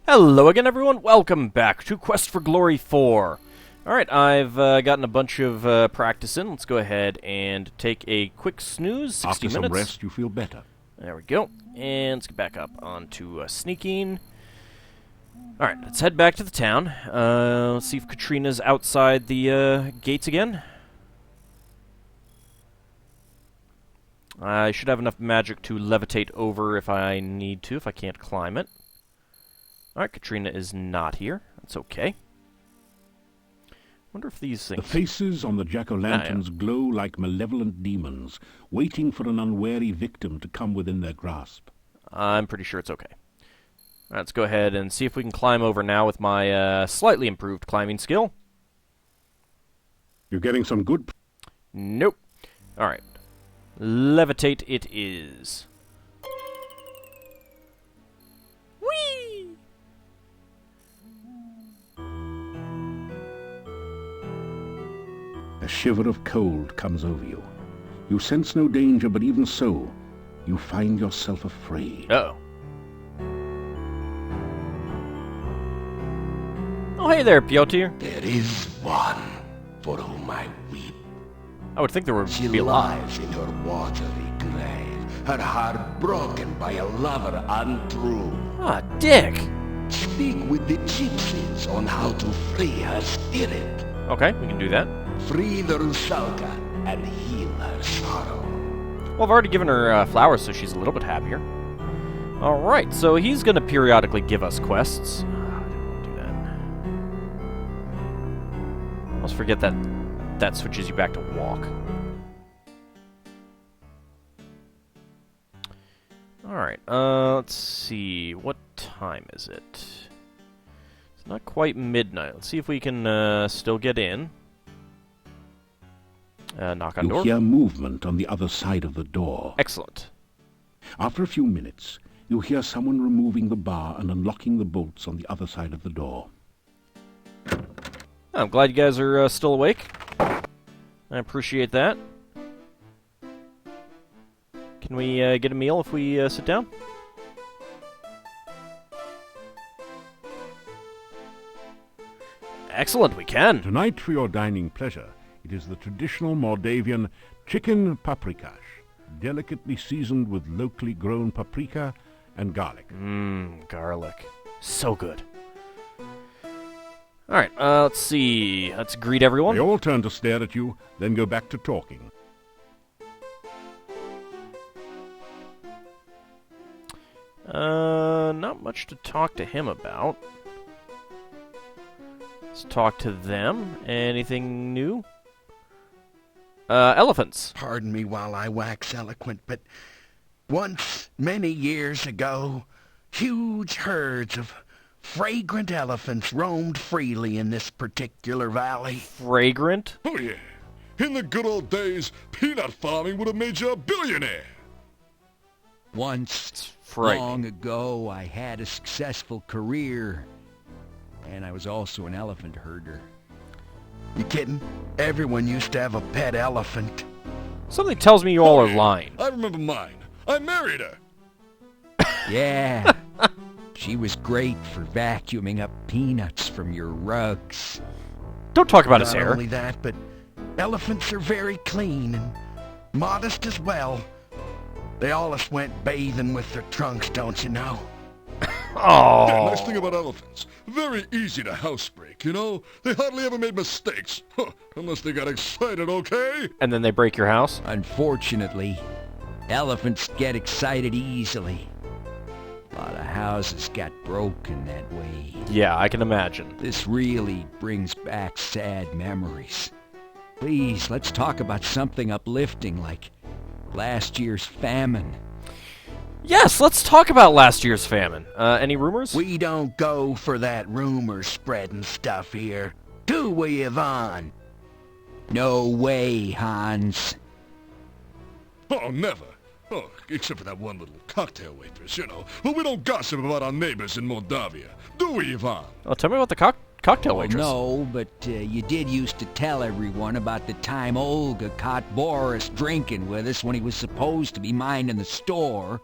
Hello again, everyone. Welcome back to Quest for Glory 4. Alright, I've gotten a bunch of practice in. Let's go ahead and take a quick snooze, 60 minutes. After some rest, you feel better. There we go. And let's get back up onto sneaking. Alright, let's head back to the town. Let's see if Katrina's outside the gates again. I should have enough magic to levitate over if I need to, if I can't climb it. Alright, Katrina is not here. That's okay. Wonder if these things... The faces on the jack-o'-lanterns glow like malevolent demons, waiting for an unwary victim to come within their grasp. I'm pretty sure it's okay. Alright, let's go ahead and see if we can climb over now with my slightly improved climbing skill. You're getting some good... Nope. Alright. Levitate it is. Whee! A shiver of cold comes over you. You sense no danger, but even so, you find yourself afraid. Uh-oh. Oh, hey there, Piotr. There is one for whom I weep. I would think there would She be a lot. lies in her watery grave, her heart broken by a lover untrue. Ah, dick. Speak with the gypsies on how to free her spirit. Okay, we can do that. Free the Rusalka and heal her sorrow. Well, I've already given her flowers, so she's a little bit happier. Alright, so he's going to periodically give us quests. I didn't want to do that. Let's forget that that switches you back to walk. Alright, let's see. What time is it? It's not quite midnight. Let's see if we can still get in. Knock on You door. hear movement on the other side of the door. Excellent. After a few minutes, you hear someone removing the bar and unlocking the bolts on the other side of the door. I'm glad you guys are still awake. I appreciate that. Can we get a meal if we sit down? Excellent, we can. Tonight, for your dining pleasure, it is the traditional Moldavian chicken paprikash, delicately seasoned with locally grown paprika and garlic. Mmm, garlic. So good. Alright, let's see. Let's greet everyone. They all turn to stare at you, then go back to talking. Not much to talk to him about. Let's talk to them. Anything new? Elephants. Pardon me while I wax eloquent, but once, many years ago, huge herds of fragrant elephants roamed freely in this particular valley. Fragrant? Oh yeah. In the good old days, peanut farming would have made you a billionaire. Once, Frightening. long ago, I had a successful career, and I was also an elephant herder. You kidding? Everyone used to have a pet elephant. Something tells me you all are lying. I remember mine. I married her. Yeah, she was great for vacuuming up peanuts from your rugs. Don't talk about his Not hair. only that, but elephants are very clean and modest as well. They allus went bathing with their trunks, don't you know? Oh. Yeah, nice thing about elephants. Very easy to housebreak, you know? They hardly ever made mistakes. Huh, unless they got excited, okay? And then they break your house? Unfortunately, elephants get excited easily. A lot of houses got broken that way. Yeah, I can imagine. This really brings back sad memories. Please, let's talk about something uplifting like last year's famine. Yes, let's talk about last year's famine. Any rumors? We don't go for that rumor-spreading stuff here, do we, Yvonne? No way, Hans. Oh, never. Oh, except for that one little cocktail waitress, you know. But we don't gossip about our neighbors in Moldavia, do we, Ivan? Oh, tell me about the cocktail waitress. No, but you did used to tell everyone about the time Olga caught Boris drinking with us when he was supposed to be minding the store.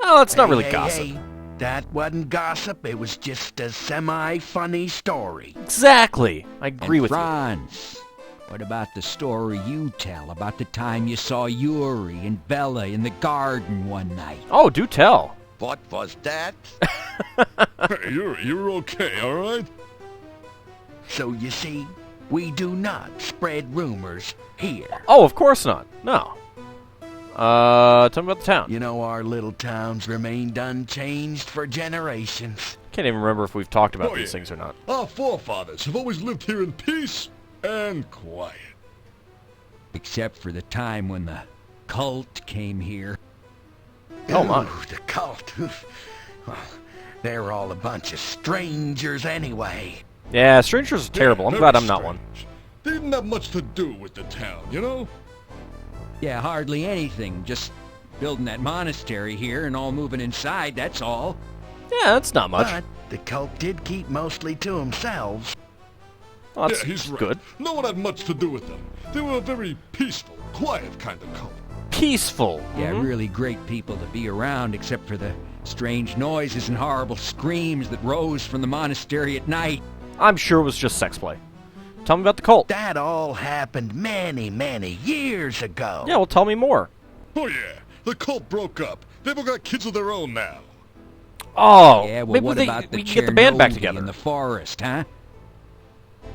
Oh, that's not really Hey, gossip. hey, That wasn't gossip, it was just a semi-funny story. Exactly. I agree with you. Franz, what about the story you tell about the time you saw Yuri and Bella in the garden one night? Oh, do tell. What was that? Hey, you're okay, all right? So you see, we do not spread rumors here. Oh, of course not. No. Tell me about the town. You know, our little town's remained unchanged for generations. Can't even remember if we've talked about Oh, these yeah. things or not. Our forefathers have always lived here in peace and quiet. Except for the time when the cult came here. Oh, my. Ooh, the cult. Well, they're all a bunch of strangers anyway. Yeah, strangers are terrible. I'm Very glad I'm not one. strange. They didn't have much to do with the town, you know? Yeah, hardly anything. Just building that monastery here and all moving inside, that's all. Yeah, that's not much. But the cult did keep mostly to themselves. Well, that's Yeah, he's right. good. No one had much to do with them. They were a very peaceful, quiet kind of cult. Peaceful. Yeah, Mhm. really great people to be around, except for the strange noises and horrible screams that rose from the monastery at night. I'm sure it was just sex play. Tell me about the cult. That all happened many, many years ago. Yeah, well, tell me more. Oh yeah, the cult broke up. They've all got kids of their own now. Oh, Yeah, well, maybe what we about the can get the band back Chernobyl together. in the forest, huh?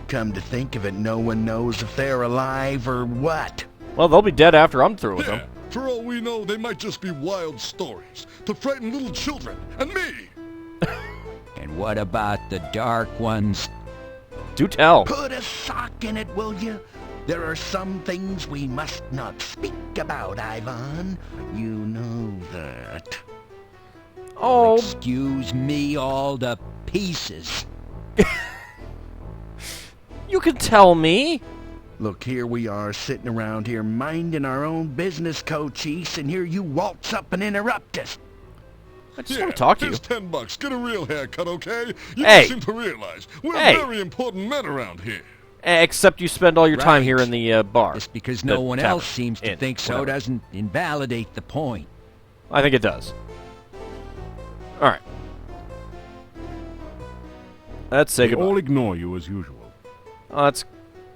Come to think of it, no one knows if they're alive or what. Well, they'll be dead after I'm through with Yeah, them. for all we know, they might just be wild stories to frighten little children and me. And what about the dark ones? Do tell. Put a sock in it, will you? There are some things we must not speak about, Ivan. You know that. Oh, Excuse me, all to pieces. you can tell me. Look, here we are sitting around here minding our own business, Cochise, and here you waltz up and interrupt us. I just want to talk to you. Here's $10. Get a real haircut, okay? You Hey. don't seem to realize we're Hey. very important men around here. Except you spend all your time Right. here in the bar. Just because The no one tavern. else seems to Inn, think so whatever. doesn't invalidate the point. I think it does. All right. Let's say They goodbye. all ignore you as usual. Oh, that's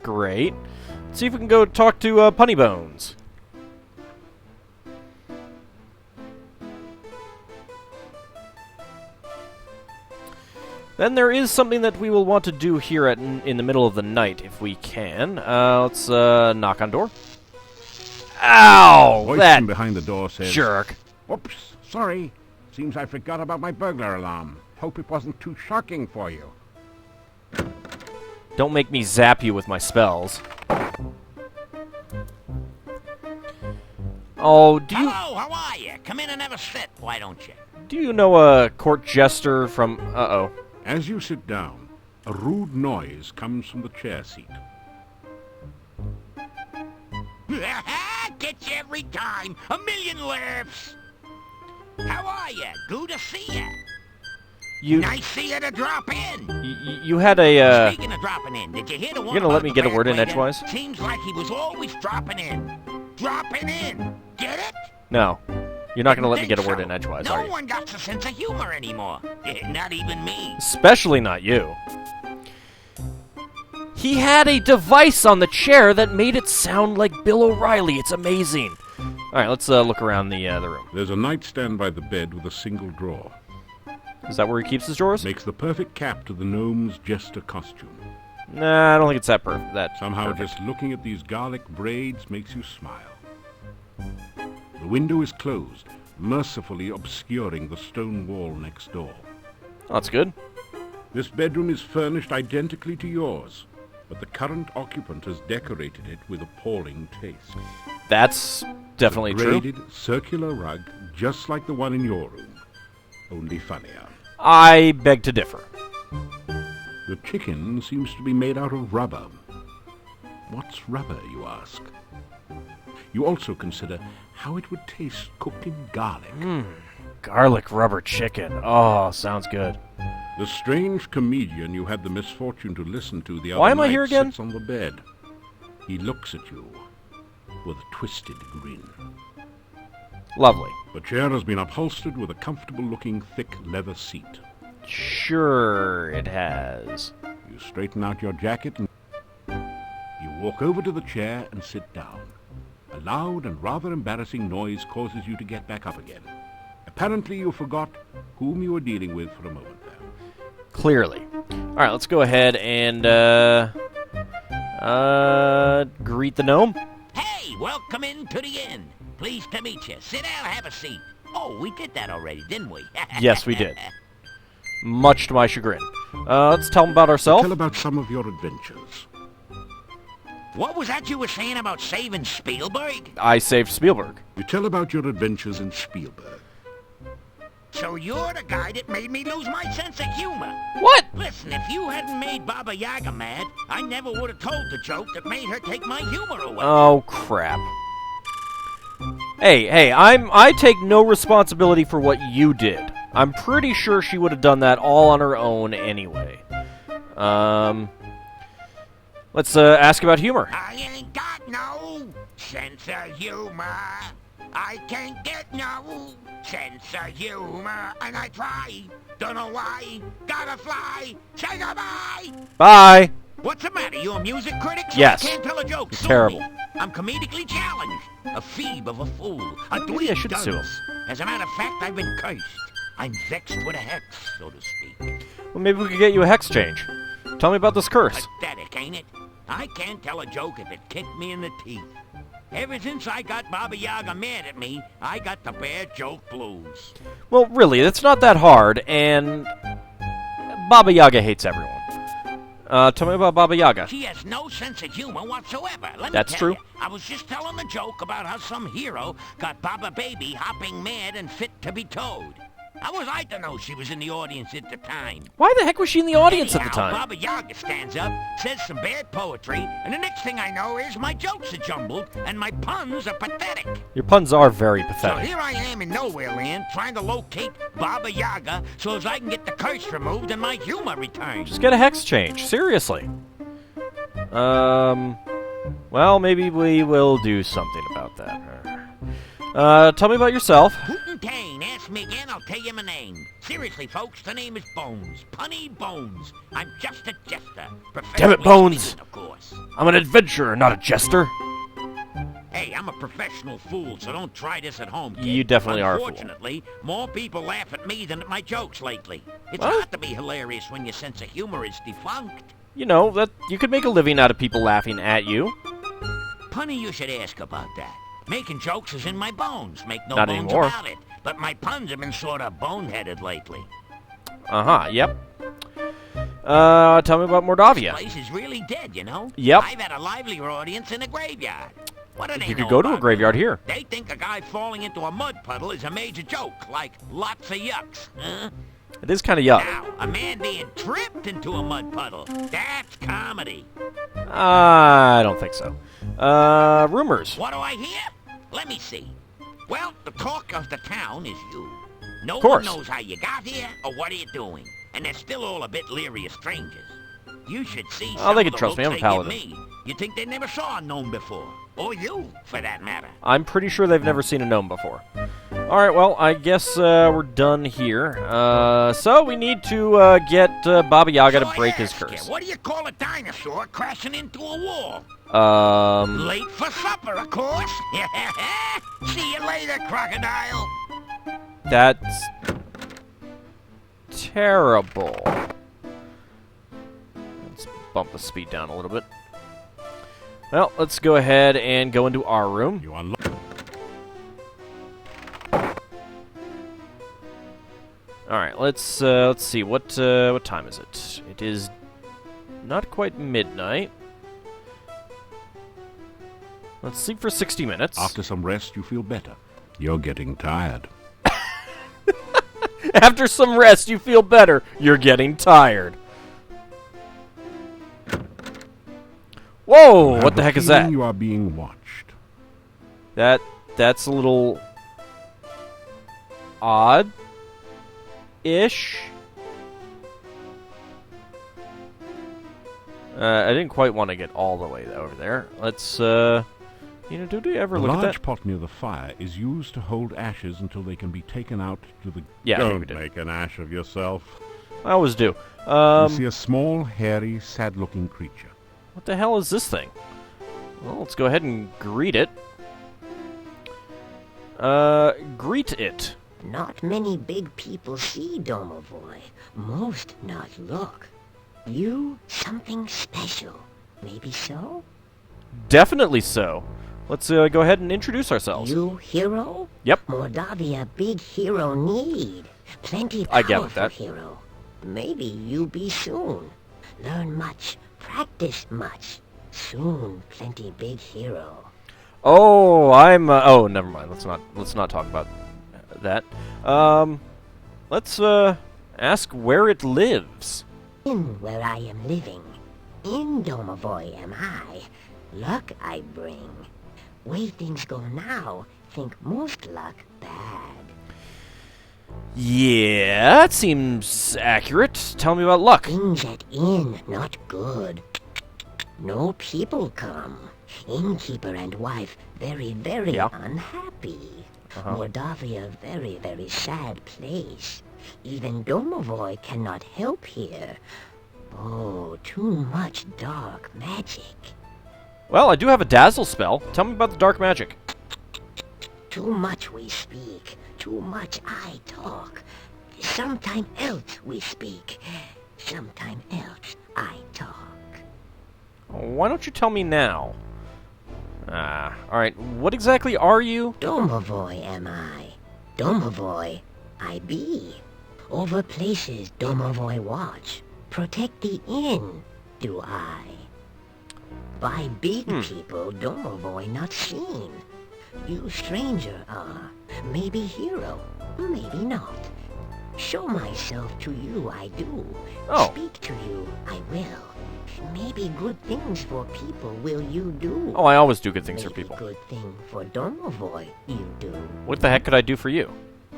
great. Let's see if we can go talk to Punny Bones. Then there is something that we will want to do here in the middle of the night, if we can. Let's knock on door. Ow! Voice That from behind the door says, jerk. "Oops, sorry. Seems I forgot about my burglar alarm. Hope it wasn't too shocking for you." Don't make me zap you with my spells. Oh, Hello, how are you? Come in and have a sit, why don't you? do you know a court jester from? Uh-oh. As you sit down, a rude noise comes from the chair seat. Gets you every time. A million laughs. How are you? Good to see you. You Nice of you to drop in. you had a Speaking of dropping in, did you hear the one gonna let about me the get a bad word in waiter? edgewise? Seems like he was always dropping in. Dropping in. Get it? No. You're not gonna let me Think get a word so. in edgewise, No are you? one got a sense of humor anymore. Not even me. Especially not you. He had a device on the chair that made it sound like Bill O'Reilly. It's amazing. All right, let's look around the room. There's a nightstand by the bed with a single drawer. Is that where he keeps his drawers? Makes the perfect cap to the gnome's jester costume. Nah, I don't think it's that perfect. Somehow perfect. just looking at these garlic braids makes you smile. The window is closed, mercifully obscuring the stone wall next door. Oh, that's good. This bedroom is furnished identically to yours, but the current occupant has decorated it with appalling taste. That's definitely A true. braided circular rug, just like the one in your room, only funnier. I beg to differ. The chicken seems to be made out of rubber. What's rubber, you ask? You also consider how it would taste cooked in garlic. Garlic rubber chicken. Oh, sounds good. The strange comedian you had the misfortune to listen to the other Why am I night here again? sits on the bed. He looks at you with a twisted grin. Lovely. The chair has been upholstered with a comfortable-looking thick leather seat. Sure, it has. You straighten out your jacket and you walk over to the chair and sit down. A loud and rather embarrassing noise causes you to get back up again. Apparently you forgot whom you were dealing with for a moment there. Clearly. Alright, let's go ahead and, greet the gnome. Hey, welcome into the inn. Pleased to meet you. Sit down, have a seat. Oh, we did that already, didn't we? Yes, we did. Much to my chagrin. Let's tell them about ourselves. Tell about some of your adventures. What was that you were saying about saving Spielberg? I saved Spielberg. You tell about your adventures in Spielberg. So you're the guy that made me lose my sense of humor. What? Listen, if you hadn't made Baba Yaga mad, I never would have told the joke that made her take my humor away. Oh, crap. Hey, I take no responsibility for what you did. I'm pretty sure she would have done that all on her own anyway. Let's ask about humor. I ain't got no sense of humor. I can't get no sense of humor, and I try. Don't know why. Gotta fly. Say goodbye. Bye. What's the matter? You a music critic? So Yes. I can't tell a joke. Sue Terrible. me. I'm comedically challenged. A phoebe of a fool. A Maybe I dweeb should sue him. dunce. As a matter of fact, I've been cursed. I'm vexed with a hex, so to speak. Well, maybe we could get you a hex change. Tell me about this curse. Pathetic, ain't it? I can't tell a joke if it kicked me in the teeth. Ever since I got Baba Yaga mad at me, I got the bad joke blues. Well, really, it's not that hard, and Baba Yaga hates everyone. Tell me about Baba Yaga. She has no sense of humor whatsoever. Let me That's tell true. You, I was just telling a joke about how some hero got Baba Baby hopping mad and fit to be towed. How was I to know she was in the audience at the time? Why the heck was she in the audience at the Anyhow, time? Baba Yaga stands up, says some bad poetry, and the next thing I know is my jokes are jumbled and my puns are pathetic. Your puns are very So pathetic. here I am in Nowhere Land trying to locate Baba Yaga so as I can get the curse removed and my humor returned. Just get a hex change. Seriously. Well, maybe we will do something about that. Tell me about yourself. Guten Tag, ask me again, I'll tell you my name. Seriously, folks, the name is Bones. Punny Bones. I'm just a jester. Damn it, Bones. Speaking, of course. I'm an adventurer, not a jester. Hey, I'm a professional fool, so don't try this at home, kid. You definitely are a fool. Unfortunately, more people laugh at me than at my jokes lately. It's What? hard to be hilarious when your sense of humor is defunct. You know, that you could make a living out of people laughing at you. Punny, you should ask about that. Making jokes is in my bones. Make no Not bones anymore. about it. But my puns have been sort of boneheaded lately. Uh-huh, yep. Tell me about Mordavia. This place is really dead, you know? Yep. I've had a livelier audience in a graveyard. What do they You know could go to a about graveyard me? here. They think a guy falling into a mud puddle is a major joke, like lots of yucks. Huh? It is kind of yuck. Now, a man being tripped into a mud puddle, that's comedy. I don't think so. Rumors. What do I hear? Let me see. Well, the talk of the town is you. No one course. knows how you got here or what are you doing. And they're still all a bit leery of strangers. You should see Oh, some they of can the trust me, looks I'm a they give paladin. me. You think they never saw a gnome before. Or you, for that matter. I'm pretty sure they've never seen a gnome before. Alright, well, I guess we're done here. So we need to get Baba Yaga So to I break his ask you, curse. what do you call a dinosaur crashing into a wall? Um, Late for supper, of course. See you later, crocodile. that's terrible. Let's bump the speed down a little bit. Well, let's go ahead and go into our room. You unlock. All right, let's see what time is it? It is not quite midnight. Let's sleep for 60 minutes. After some rest, you feel better. You're getting tired. After some rest, you feel better. You're getting tired. Whoa! You have What the heck is feeling that? You are being watched. That's a little odd-ish. I didn't quite want to get all the way over there. Let's You know, did we ever The look at large that? pot near the fire is used to hold ashes until they can be taken out to the... Yeah, I think we Don't did. make an ash of yourself. I always do. You see a small, hairy, sad-looking creature. What the hell is this thing? Well, let's go ahead and greet it. Greet it. Not many big people see Domovoy. Most not look. You something special. Maybe so? Definitely so. Let's go ahead and introduce ourselves. You hero? Yep. Mordavia big hero need. Plenty I get with powerful that. hero. Maybe you be soon. Learn much. Practice much. Soon plenty big hero. Oh, I'm. Oh, never mind. Let's not talk about that. Let's ask where it lives. In where I am living. In Domovoy am I. Luck I bring. Way things go now, think most luck bad. Yeah, that seems accurate. Tell me about luck. Things at inn not good. No people come. Innkeeper and wife very, very Yeah. unhappy. Mordavia very, very sad place. Even Domovoy cannot help here. Oh, too much dark magic. Well, I do have a dazzle spell. Tell me about the dark magic. Too much we speak. Too much I talk. Sometime else we speak. Sometime else I talk. Why don't you tell me now? Alright. What exactly are you? Domovoy am I. Domovoy I be. Over places Domovoy watch. Protect the inn, do I. By big people Domovoy not seen. You stranger are. Maybe hero, maybe not. Show myself to you I do. Oh. Speak to you I will. Maybe good things for people will you do. Oh, I always do good things for Maybe people. good thing for Domovoy you do. What the heck could I do for you?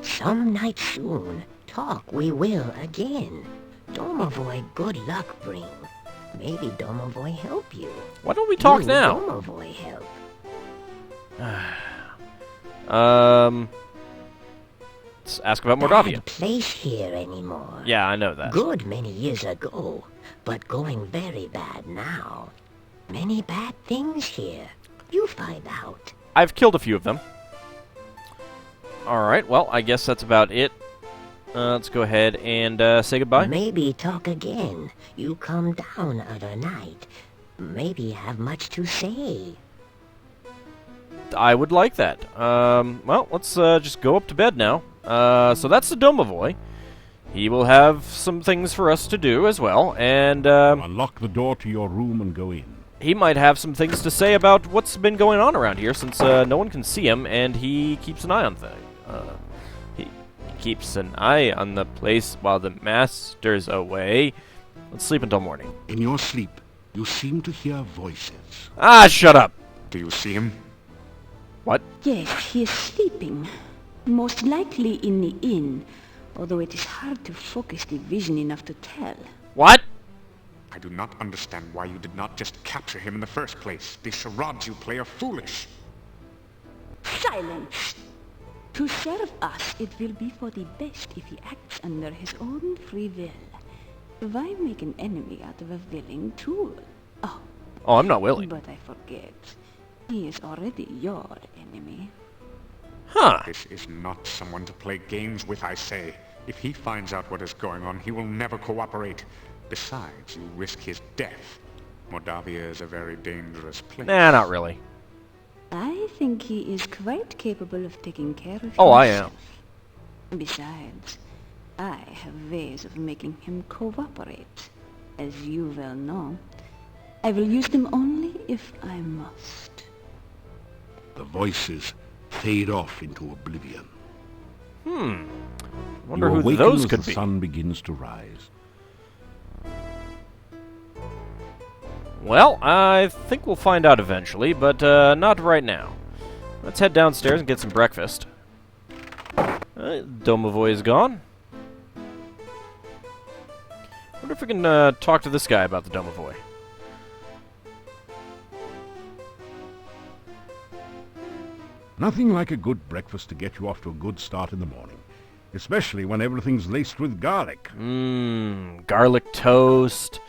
Some night soon, talk we will again. Domovoy good luck bring. Maybe Domovoy help you. Why don't we talk you now? Domovoy help. Let's ask about Mordavia. Bad place here anymore. Yeah, I know that. Good many years ago, but going very bad now. Many bad things here. You find out. I've killed a few of them. Alright, well, I guess that's about it. Let's go ahead and say goodbye. Maybe talk again. You come down other night. Maybe have much to say. I would like that. Well, let's just go up to bed now. So that's the Domovoy. He will have some things for us to do as well, and Unlock the door to your room and go in. he might have some things to say about what's been going on around here, since no one can see him, and he keeps an eye on things. He keeps an eye on the place while the master's away. Let's sleep until morning. In your sleep, you seem to hear voices. Ah, shut up! Do you see him? What? Yes, he is sleeping. Most likely in the inn, although it is hard to focus the vision enough to tell. What? I do not understand why you did not just capture him in the first place. The charades you play are foolish. Silence! To serve us, it will be for the best if he acts under his own free will. Why make an enemy out of a willing tool? Oh, Oh, I'm not willing. but I forget. He is already your enemy. Huh. This is not someone to play games with, I say. If he finds out what is going on, he will never cooperate. Besides, you risk his death. Mordavia is a very dangerous place. Nah, not really. I think he is quite capable of taking care of himself. Oh, I am. Besides, I have ways of making him cooperate, as you well know. I will use them only if I must. The voices fade off into oblivion. Wonder You who awaken those as could the be. sun begins to rise. Well, I think we'll find out eventually, but not right now. Let's head downstairs and get some breakfast. Domovoy is gone. Wonder if we can talk to this guy about the Domovoy. Nothing like a good breakfast to get you off to a good start in the morning, especially when everything's laced with garlic. Garlic toast,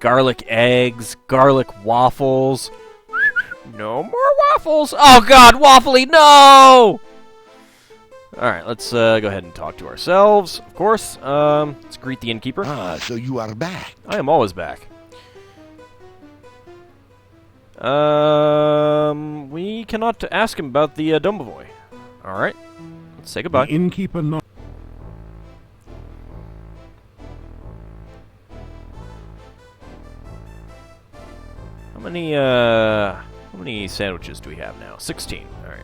garlic eggs, garlic waffles. No more waffles! Oh god, Waffly, no! Alright, let's go ahead and talk to ourselves, of course. Let's greet the innkeeper. So you are back. I am always back. We cannot ask him about the Domovoy. Alright, let's say goodbye. The innkeeper not. How many sandwiches do we have now? 16. Alright.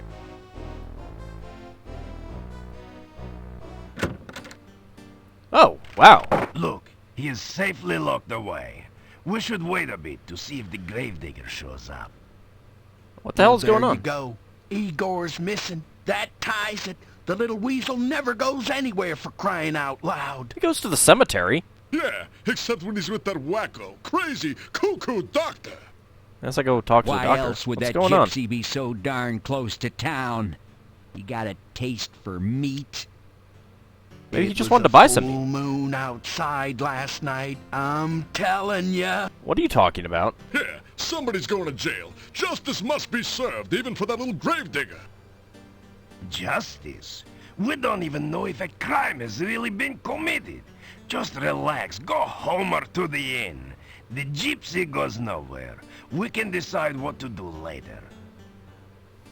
Oh, wow. Look, he is safely locked away. We should wait a bit to see if the gravedigger shows up. What the hell's going There on? you go. Igor's missing. That ties it. The little weasel never goes anywhere, for crying out loud. He goes to the cemetery. Yeah, except when he's with that wacko, crazy, cuckoo doctor. Guess I go talk to the Why doctor. else would What's that going on? gypsy be so darn close to town? He got a taste for meat. Maybe he It just was wanted to a buy some full meat. moon outside last night. I'm telling ya. What are you talking about? Yeah, somebody's going to jail. Justice must be served, even for that little gravedigger. Justice? We don't even know if a crime has really been committed. Just relax. Go home or to the inn. The gypsy goes nowhere. We can decide what to do later.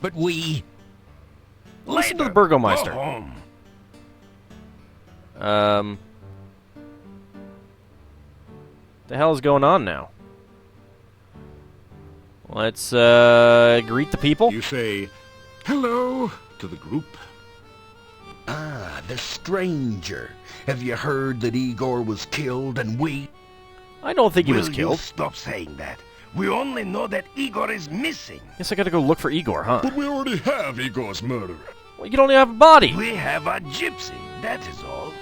But we... Listen to the Later. Burgomeister. Go home. The hell is going on now? Let's greet the people. You say hello to the group. Ah, the stranger. Have you heard that Igor was killed and we... I don't think he was Will you killed. stop saying that? We only know that Igor is missing. Guess I gotta go look for Igor, huh? But we already have Igor's murderer. Well, you don't even have a body. We have a gypsy, that is all.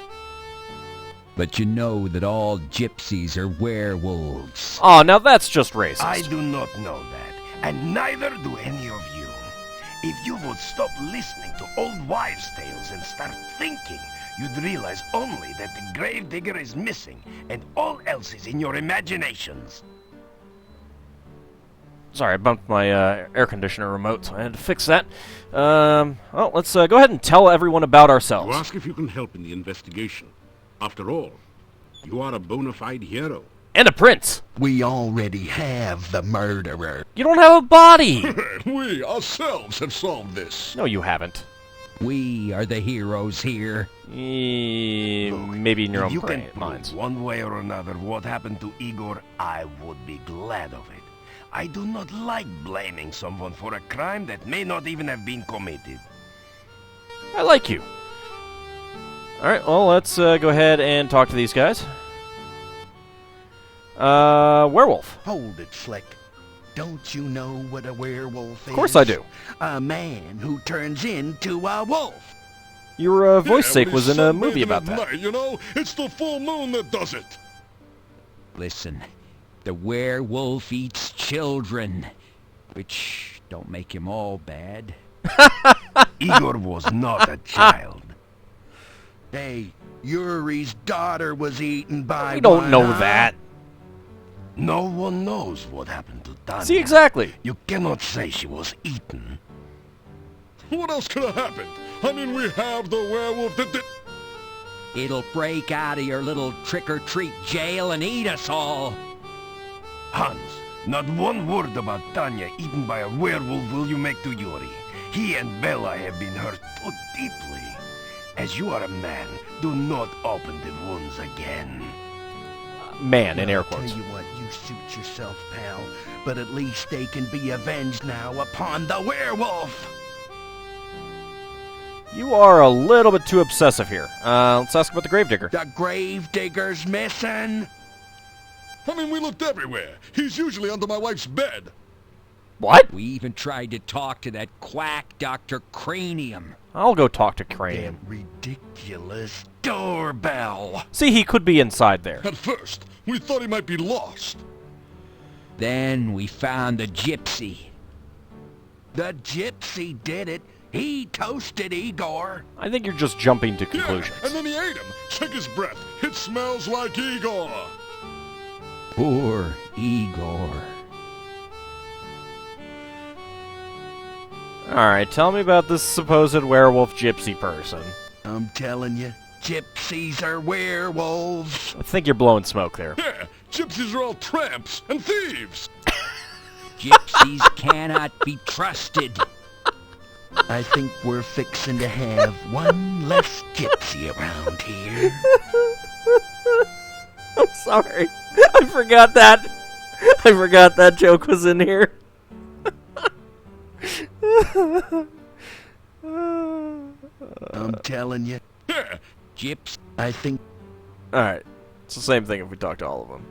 But you know that all gypsies are werewolves. Oh, now that's just racist. I do not know that, and neither do any of you. If you would stop listening to old wives' tales and start thinking, you'd realize only that the gravedigger is missing, and all else is in your imaginations. Sorry, I bumped my air conditioner remote, so I had to fix that. Well, let's go ahead and tell everyone about You ourselves. ask if you can help in the investigation. After all, you are a bona fide hero. And a prince. We already have the murderer. You don't have a body. We ourselves have solved this. No, you haven't. We are the heroes here. Maybe in your If own you can prove minds. one way or another what happened to Igor, I would be glad of it. I do not like blaming someone for a crime that may not even have been committed. I like you. Alright, well, let's go ahead and talk to these guys. Werewolf. Hold it, Slick. Don't you know what a werewolf is? Of course I do. A man who turns into a wolf. Your voice Yeah, sake when was he's in a movie sunbathing about at that. night, you know, it's the full moon that does it. Listen, the werewolf eats children, which don't make him all bad. Igor was not a child. Hey, Yuri's daughter was eaten by We don't one, know huh? that. No one knows what happened to Tanya. See, exactly. You cannot say she was eaten. What else could have happened? I mean, we have the werewolf that did... It'll break out of your little trick-or-treat jail and eat us all. Hans, not one word about Tanya eaten by a werewolf will you make to Yuri. He and Bella have been hurt too deeply. As you are a man, do not open the wounds again. Man, in air I'll quotes. tell you what, you suit yourself, pal. But at least they can be avenged now upon the werewolf. You are a little bit too obsessive here. Let's ask about the gravedigger. The gravedigger's missing. I mean, we looked everywhere. He's usually under my wife's bed. What? We even tried to talk to that quack Dr. Cranium. I'll go talk to Crane. That ridiculous doorbell. See, he could be inside there. At first, we thought he might be lost. Then we found the gypsy. The gypsy did it. He toasted Igor. I think you're just jumping to Yeah, conclusions. and then he ate him. Check his breath. It smells like Igor. Poor Igor. Alright, tell me about this supposed werewolf gypsy person. I'm telling you, gypsies are werewolves. I think you're blowing smoke there. Yeah, gypsies are all tramps and thieves. Gypsies cannot be trusted. I think we're fixing to have one less gypsy around here. I'm sorry. I forgot that. I forgot that joke was in here. I'm telling you, Yeah, Gyps. I think Alright. It's the same thing if we talk to all of them.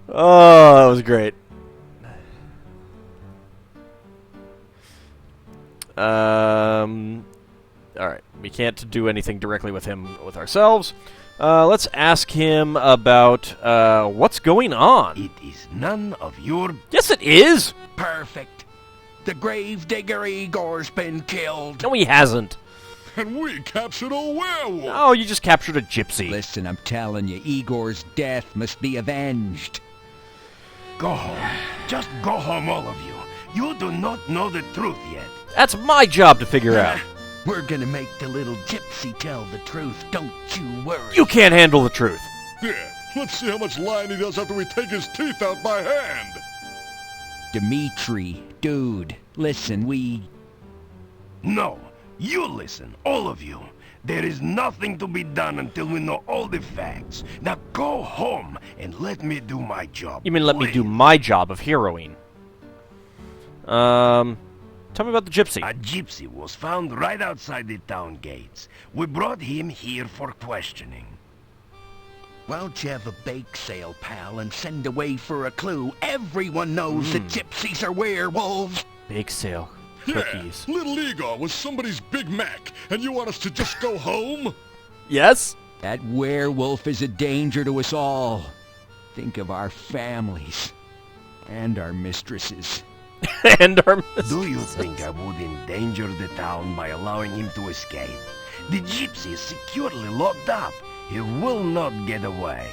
Oh, that was great. Alright. We can't do anything directly with him with ourselves. Let's ask him about what's going on. It is none of your... Yes, it is! perfect. The gravedigger Igor's been killed. No, he hasn't. and we captured a werewolf. Oh, you just captured a gypsy. Listen, I'm telling you, Igor's death must be avenged. Go home. Just go home, all of you. You do not know the truth yet. That's my job to figure out. We're gonna make the little gypsy tell the truth, don't you worry. You can't handle the truth. Yeah, let's see how much lying he does after we take his teeth out by hand. Dimitri, dude, listen, No, you listen, all of you. There is nothing to be done until we know all the facts. Now go home and let me do my job. You mean let me do please. my job of heroing? Tell me about the gypsy. A gypsy was found right outside the town gates. We brought him here for questioning. Why don't you have a bake sale, pal, and send away for a clue? Everyone knows that gypsies are werewolves. Bake sale. Yeah, Cookies. little Igor was somebody's Big Mac, and you want us to just go home? Yes? that werewolf is a danger to us all. Think of our families and our mistresses. And our Do you think I would endanger the town by allowing him to escape? The gypsy is securely locked up. He will not get away.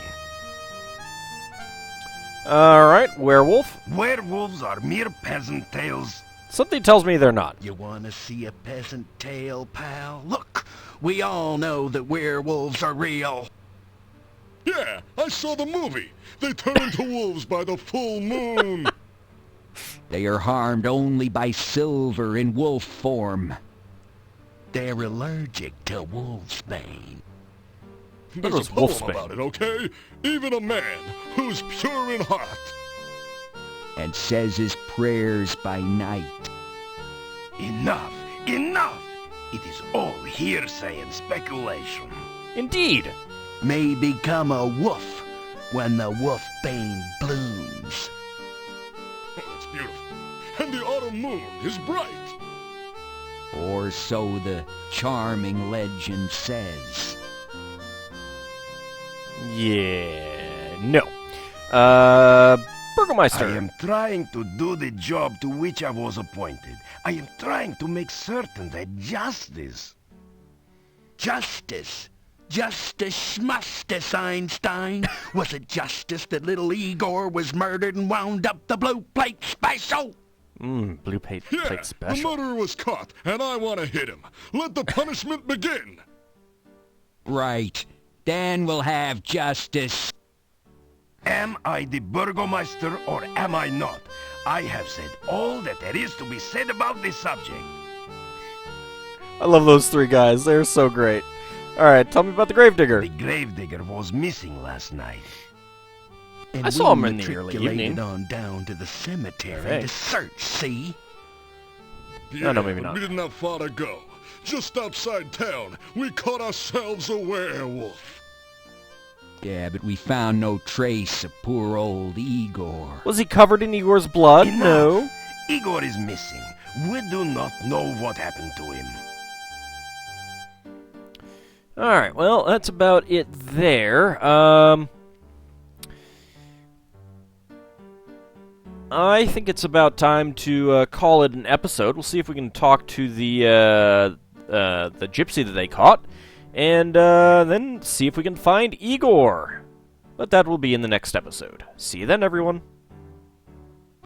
Alright, werewolf. Werewolves are mere peasant tales. Something tells me they're not. You want to see a peasant tale, pal? Look, we all know that werewolves are real. Yeah, I saw the movie. They turn into wolves by the full moon. They are harmed only by silver in wolf form. They're allergic to wolfsbane. There's was a poem wolfsbane. about it, okay? Even a man who's pure in heart. And says his prayers by night. Enough! Enough! It is all hearsay and speculation. Indeed. May become a wolf when the wolfbane blooms. It's beautiful. And the autumn moon is bright. Or so the charming legend says. Yeah. No. Burgomeister. I am trying to do the job to which I was appointed. I am trying to make certain that justice... Justice. Justice schmustice, Einstein. Was it justice that little Igor was murdered and wound up the blue plate special? Blue plate, Yeah, plate the special. murderer was caught, and I want to hit him. Let the punishment begin. Right. Dan will have justice. Am I the Burgomaster or am I not? I have said all that there is to be said about this subject. I love those three guys. They're so great. Alright, tell me about the gravedigger. The gravedigger was missing last night. And I saw we him in the early matriculated evening. on down to the cemetery Hey. to search, see? Yeah, no, maybe but not. We didn't have far to go. Just outside town, we caught ourselves a werewolf. Yeah, but we found no trace of poor old Igor. Was he covered in Igor's blood? Enough. No. Igor is missing. We do not know what happened to him. Alright, well, that's about it there. I think it's about time to call it an episode. We'll see if we can talk to the gypsy that they caught, and then see if we can find Igor. But that will be in the next episode. See you then, everyone.